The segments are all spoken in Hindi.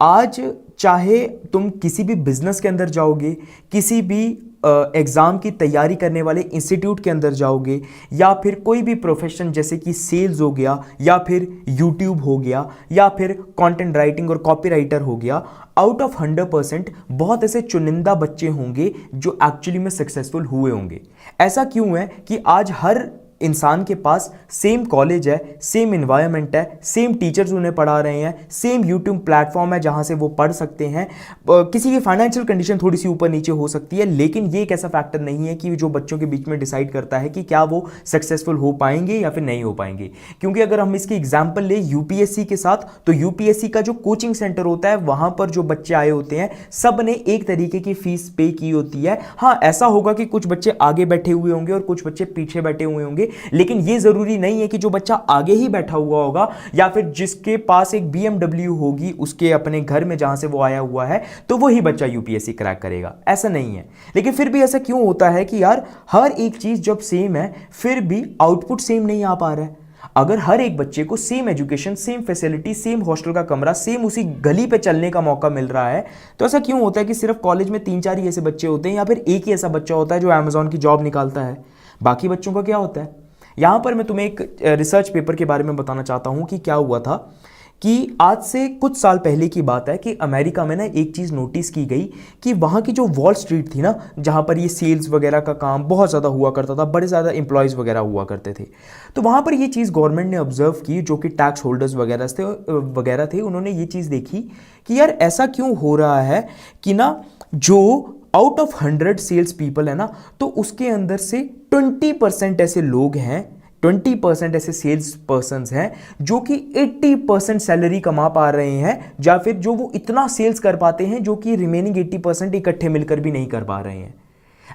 आज चाहे तुम किसी भी बिजनेस के अंदर जाओगे, किसी भी एग्ज़ाम की तैयारी करने वाले इंस्टीट्यूट के अंदर जाओगे, या फिर कोई भी प्रोफेशन जैसे कि सेल्स हो गया, या फिर यूट्यूब हो गया, या फिर कंटेंट राइटिंग और कॉपीराइटर हो गया, आउट ऑफ 100% बहुत ऐसे चुनिंदा बच्चे होंगे जो एक्चुअली में सक्सेसफुल हुए होंगे। ऐसा क्यों है कि आज हर इंसान के पास सेम कॉलेज है, सेम इन्वायरमेंट है, सेम टीचर्स उन्हें पढ़ा रहे हैं, सेम यूट्यूब प्लेटफॉर्म है जहां से वो पढ़ सकते हैं। किसी की फाइनेंशियल कंडीशन थोड़ी सी ऊपर नीचे हो सकती है, लेकिन ये एक ऐसा फैक्टर नहीं है कि जो बच्चों के बीच में डिसाइड करता है कि क्या वो सक्सेसफुल हो पाएंगे या फिर नहीं हो पाएंगे। क्योंकि अगर हम इसकी एग्जाम्पल ले यूपीएससी के साथ, तो यूपीएससी का जो कोचिंग सेंटर होता है वहां पर जो बच्चे आए होते हैं सब ने एक तरीके की फीस पे की होती है। हाँ, ऐसा होगा कि कुछ बच्चे आगे बैठे हुए होंगे और कुछ बच्चे पीछे बैठे हुए होंगे, लेकिन यह जरूरी नहीं है कि जो बच्चा आगे ही बैठा हुआ होगा या फिर जिसके पास एक बीएमडब्ल्यू होगी उसके अपने घर में जहां से वो आया हुआ है, तो वही बच्चा यूपीएससी क्रैक करेगा। ऐसा नहीं है। लेकिन फिर भी ऐसा क्यों होता है कि यार हर एक चीज जब सेम है फिर भी आउटपुट सेम नहीं आ पा रहा है। अगर हर एक बच्चे को same education, same facility, same hostel का कमरा, सेम उसी गली पे चलने का मौका मिल रहा है, तो ऐसा क्यों होता है कि सिर्फ कॉलेज में 3-4 ही ऐसे बच्चे होते हैं, या फिर एक ही ऐसा बच्चा होता है जो अमेजॉन की जॉब निकालता है? बाकी बच्चों का क्या होता है? यहां पर मैं तुम्हें एक रिसर्च पेपर के बारे में बताना चाहता हूं कि क्या हुआ था कि आज से कुछ साल पहले की बात है कि अमेरिका में ना एक चीज़ नोटिस की गई कि वहाँ की जो वॉल स्ट्रीट थी ना, जहाँ पर ये सेल्स वगैरह का काम बहुत ज़्यादा हुआ करता था, बड़े ज़्यादा एम्प्लॉयज़ वगैरह हुआ करते थे, तो वहाँ पर ये चीज़ गवर्नमेंट ने ऑब्जर्व की, जो कि टैक्स होल्डर्स वगैरह थे, उन्होंने ये चीज़ देखी कि यार ऐसा क्यों हो रहा है कि ना जो आउट ऑफ 100 सेल्स पीपल है ना, तो उसके अंदर से 20% ऐसे लोग हैं, 20% ऐसे सेल्स पर्सन हैं जो कि 80% सैलरी कमा पा रहे हैं, या फिर जो वो इतना सेल्स कर पाते हैं जो कि रिमेनिंग 80% इकट्ठे मिलकर भी नहीं कर पा रहे हैं।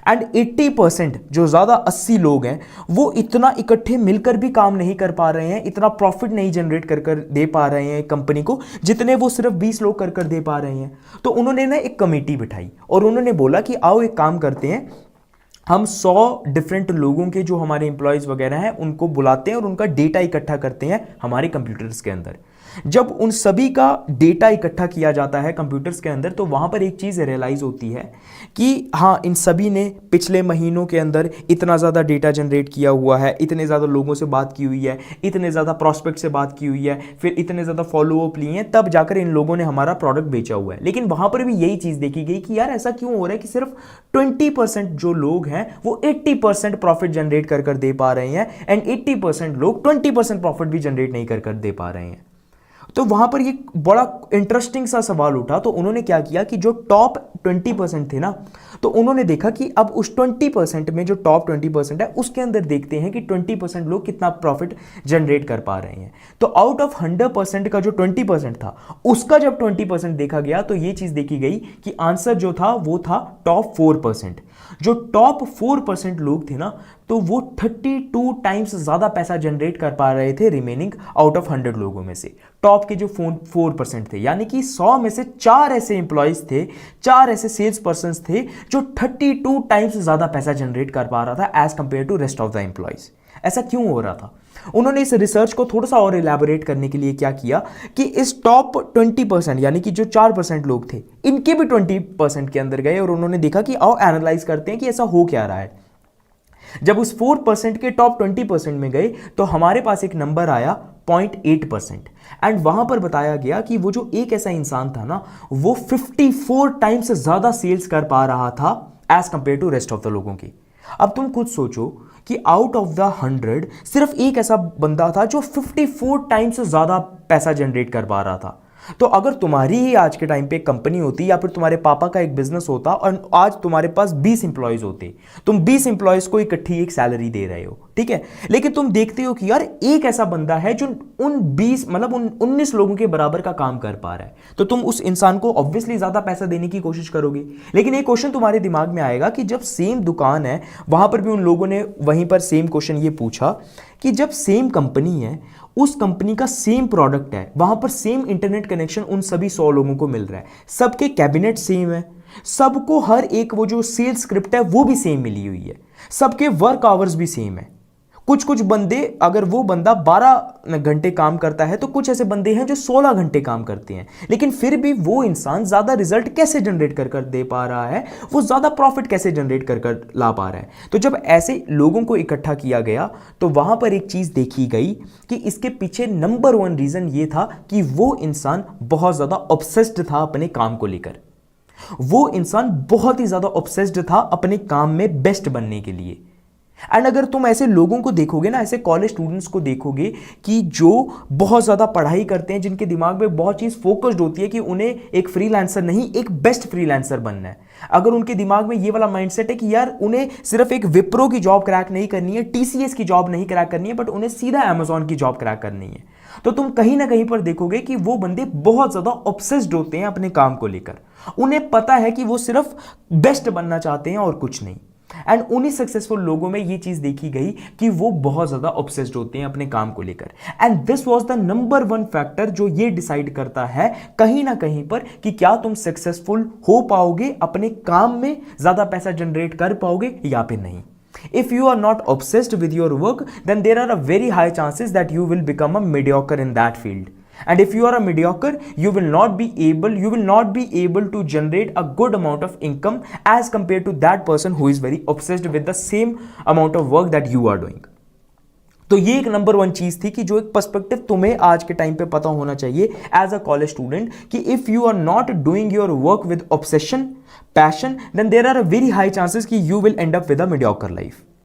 एंड 80% जो ज्यादा 80 लोग हैं वो इतना इकट्ठे मिलकर भी काम नहीं कर पा रहे हैं, इतना प्रॉफिट नहीं जनरेट कर दे पा रहे हैं कंपनी को, जितने वो सिर्फ 20 लोग कर दे पा रहे हैं। तो उन्होंने ना एक कमेटी बिठाई और उन्होंने बोला कि आओ एक काम करते हैं, हम 100 डिफरेंट लोगों के जो हमारे एम्प्लॉयज़ वगैरह हैं उनको बुलाते हैं और उनका डेटा इकट्ठा करते हैं हमारे कंप्यूटर्स के अंदर। जब उन सभी का डेटा इकट्ठा किया जाता है कंप्यूटर्स के अंदर, तो वहां पर एक चीज़ रियलाइज़ होती है कि हाँ, इन सभी ने पिछले महीनों के अंदर इतना ज़्यादा डेटा जनरेट किया हुआ है, इतने ज़्यादा लोगों से बात की हुई है, इतने ज़्यादा प्रॉस्पेक्ट से बात की हुई है, फिर इतने ज़्यादा फॉलोअप लिए हैं, तब जाकर इन लोगों ने हमारा प्रोडक्ट बेचा हुआ है। लेकिन वहां पर भी यही चीज़ देखी गई कि यार ऐसा क्यों हो रहा है कि सिर्फ 20% जो लोग हैं वो 80% प्रॉफिट जनरेट कर दे पा रहे हैं, एंड 80% लोग 20% प्रॉफिट भी जनरेट नहीं कर दे पा रहे हैं। तो वहां पर ये बड़ा इंटरेस्टिंग सा सवाल उठा। तो उन्होंने क्या किया कि जो टॉप 20% थे ना, तो उन्होंने देखा कि अब उस 20% में जो टॉप 20% है उसके अंदर देखते हैं कि 20% लोग कितना प्रॉफिट जनरेट कर पा रहे हैं। तो आउट ऑफ 100% का जो 20% था उसका जब 20% देखा गया, तो ये चीज देखी गई कि आंसर जो था वो था टॉप 4%। जो टॉप 4% लोग थे ना, तो वो 32 टाइम्स ज्यादा पैसा जनरेट कर पा रहे थे रिमेनिंग आउट ऑफ 100 लोगों में से। टॉप के जो 4% थे, यानी कि 100 में से 4 ऐसे एम्प्लॉयज थे, 4 ऐसे सेल्स पर्सन थे जो 32 टाइम्स ज्यादा पैसा जनरेट कर पा रहा था as compare to rest of the employees. ऐसा क्यों हो रहा था? उन्होंने इस रिसर्च को थोड़ा सा और इलैबोरेट करने के लिए क्या किया कि इस टॉप 20% यानी कि जो 4% लोग थे, इनके भी 20% के अंदर गए और उन्होंने देखा कि आओ एनालाइज करते हैं कि ऐसा हो क्या रहा है। जब उस 4% के टॉप 20% में गए, तो हमारे पास एक नंबर आया 0.8%, एंड वहां पर बताया गया कि वो जो एक ऐसा इंसान था ना, वो 54 टाइम्स ज्यादा सेल्स कर पा रहा था as compare to rest of the लोगों की। अब तुम खुद सोचो कि आउट ऑफ द 100 सिर्फ एक ऐसा बंदा था जो 54 टाइम्स ज्यादा पैसा जनरेट कर पा रहा था। तो अगर तुम्हारी ही आज के टाइम पे एक कंपनी होती, या फिर तुम्हारे पापा का एक बिजनेस होता और आज तुम्हारे पास 20 इंप्लॉयज होते, तुम 20 इंप्लॉयज को इकट्ठी एक सैलरी दे रहे हो, ठीक है, लेकिन तुम देखते हो कि यार एक ऐसा बंदा है जो उन 20 मतलब उन 19 लोगों के बराबर का काम कर पा रहा है, तो तुम उस इंसान को ऑब्वियसली ज्यादा पैसा देने की कोशिश करोगे। लेकिन एक क्वेश्चन तुम्हारे दिमाग में आएगा कि जब सेम दुकान है, वहां पर भी उन लोगों ने वहीं पर सेम क्वेश्चन ये पूछा कि जब सेम कंपनी है, उस कंपनी का सेम प्रोडक्ट है, वहां पर सेम इंटरनेट कनेक्शन उन सभी 100 लोगों को मिल रहा है, सबके कैबिनेट सेम है, सबको हर एक वो जो सेल्स स्क्रिप्ट है वो भी सेम मिली हुई है, सबके वर्क आवर्स भी सेम है, कुछ कुछ बंदे, अगर वो बंदा 12 घंटे काम करता है तो कुछ ऐसे बंदे हैं जो 16 घंटे काम करते हैं, लेकिन फिर भी वो इंसान ज़्यादा रिजल्ट कैसे जनरेट कर कर दे पा रहा है, वो ज़्यादा प्रॉफिट कैसे जनरेट कर कर ला पा रहा है। तो जब ऐसे लोगों को इकट्ठा किया गया तो वहाँ पर एक चीज़ देखी गई कि इसके पीछे नंबर 1 रीज़न ये था कि वो इंसान बहुत ज़्यादा ऑब्सेस्ड था अपने काम को लेकर। वो इंसान बहुत ही ज़्यादा ऑब्सेस्ड था अपने काम में बेस्ट बनने के लिए। एंड अगर तुम ऐसे लोगों को देखोगे ना, ऐसे कॉलेज स्टूडेंट्स को देखोगे कि जो बहुत ज़्यादा पढ़ाई करते हैं, जिनके दिमाग में बहुत चीज़ फोकस्ड होती है कि उन्हें एक फ्रीलांसर नहीं, एक बेस्ट फ्रीलांसर बनना है। अगर उनके दिमाग में ये वाला माइंडसेट है कि यार उन्हें सिर्फ एक विप्रो की जॉब क्रैक नहीं करनी है, टीसीएस की जॉब नहीं क्रैक करनी है, बट उन्हें सीधा अमेजॉन की जॉब क्रैक करनी है, तो तुम कहीं ना कहीं पर देखोगे कि वो बंदे बहुत ज़्यादा ऑब्सेस्ड होते हैं अपने काम को लेकर। उन्हें पता है कि वो सिर्फ बेस्ट बनना चाहते हैं और कुछ नहीं। एंड उन्हीं सक्सेसफुल लोगों में ये चीज देखी गई कि वो बहुत ज्यादा ऑब्सेस्ड होते हैं अपने काम को लेकर। And this was the number 1 factor जो ये डिसाइड करता है कहीं ना कहीं पर कि क्या तुम सक्सेसफुल हो पाओगे अपने काम में, ज्यादा पैसा जनरेट कर पाओगे या फिर नहीं। If you are not obsessed with your work, then there are a very high chances that you will become a mediocre in that field. And if you are a mediocre, you will not be able to generate a good amount of income as compared to that person who is very obsessed with the same amount of work that you are doing. तो ये एक नंबर 1 चीज थी कि जो एक पर्सपेक्टिव तुम्हें आज के टाइम पे पता होना चाहिए एज अ कॉलेज स्टूडेंट कि if you are not doing your work with obsession, passion, then there are a very high chances कि you will end up with a mediocre life.